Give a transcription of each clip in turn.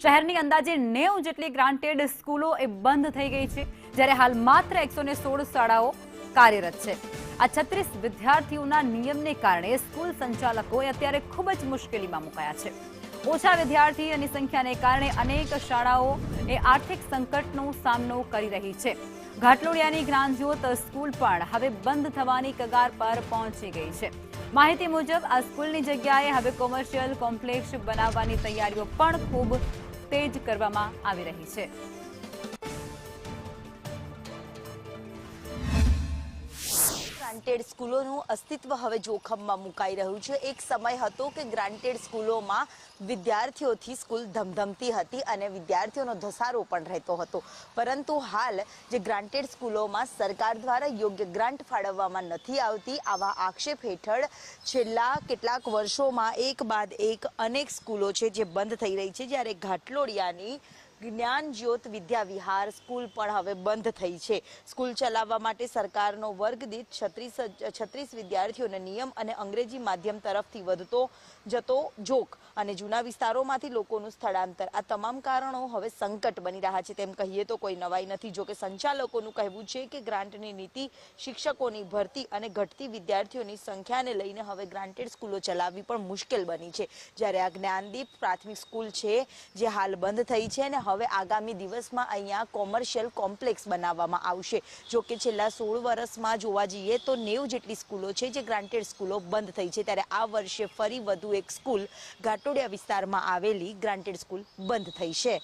શહેરની અંદાજે 90 જેટલી ગ્રાન્ટેડ સ્કૂલો એ બંધ થઈ ગઈ છે, જ્યારે હાલ માત્ર 116 શાળાઓ કાર્યરત છે। આ 36 વિદ્યાર્થીઓના નિયમને કારણે સ્કૂલ સંચાલકોએ અત્યારે ખૂબ જ મુશ્કેલીમાં મુકાયા છે। ઓછા વિદ્યાર્થીઓની સંખ્યાને કારણે અનેક શાળાઓ એ આર્થિક સંકટનો સામનો કરી રહી છે। ઘાટલોડિયાની જ્ઞાનજ્યોત સ્કૂલ પણ હવે બંધ થવાની કગાર પર પહોંચી ગઈ છે। માહિતી મુજબ આ સ્કૂલની જગ્યાએ હવે કોમર્શિયલ કોમ્પ્લેક્સ બનાવવાની તૈયારીઓ પણ ખૂબ તેજ કરવામાં આવી રહી છે। ગ્રાન્ટેડ સ્કૂલોનું અસ્તિત્વ હવે જોખમમાં મુકાઈ રહ્યું છે। એક સમય હતો કે ગ્રાન્ટેડ સ્કૂલોમાં વિદ્યાર્થીઓથી સ્કૂલ ધમધમતી હતી અને વિદ્યાર્થીઓનો ધસારો પણ રહેતો હતો, પરંતુ હાલ જે ગ્રાન્ટેડ સ્કૂલોમાં સરકાર દ્વારા યોગ્ય ગ્રાન્ટ ફાળવવામાં નથી આવતી, આવા આક્ષેપ હેઠળ છેલ્લા કેટલાક વર્ષોમાં એક બાદ એક અનેક સ્કૂલો છે જે બંધ થઈ રહી છે। જ્યારે ઘાટલોડિયાની જ્ઞાનજ્યોત વિદ્યા વિહાર સ્કૂલ પણ હવે બંધ થઈ છે। સ્કૂલ ચલાવવા માટે સરકારનો વર્ગ દીઠ 36 વિદ્યાર્થીઓને નિયમ અને અંગ્રેજી માધ્યમ તરફથી વધતો જતો જોક અને જૂના વિસ્તારોમાંથી લોકોનું સ્થળાંતર, આ તમામ કારણો હવે સંકટ બની રહ્યા છે। તેમ કહીએ તો કોઈ નવાઈ નથી। જો કે સંચાલકોનું કહેવું છે કે ગ્રાન્ટની નીતિ, શિક્ષકોની ભરતી અને ઘટતી વિદ્યાર્થીઓની સંખ્યાને લઈને હવે ગ્રાન્ટેડ સ્કૂલો ચલાવવી પણ મુશ્કેલ બની છે। જ્યારે આ જ્ઞાનદીપ પ્રાથમિક સ્કૂલ છે જે હાલ બંધ થઈ છે અને હવે આગામી દિવસમાં અહીંયા કોમર્શિયલ કોમ્પ્લેક્સ બનાવવામાં આવશે। જો કે છેલ્લા 16 વર્ષમાં જોવા જઈએ તો 90 જેટલી સ્કૂલો છે જે ગ્રાન્ટેડ સ્કૂલો બંધ થઈ છે, ત્યારે આ વર્ષે ફરી વધુ એક સ્કૂલ ઘાટોડિયા વિસ્તારમાં આવેલી ગ્રાન્ટેડ સ્કૂલ બંધ થઈ છે।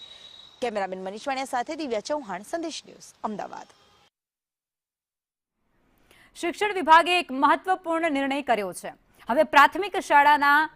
કેમેરામેન મનીષ વાણિયા સાથે દિવ્યા ચૌહાણ, સંદેશ ન્યૂઝ, અમદાવાદ। શિક્ષણ વિભાગે એક મહત્વપૂર્ણ નિર્ણય કર્યો છે। હવે પ્રાથમિક શાળાના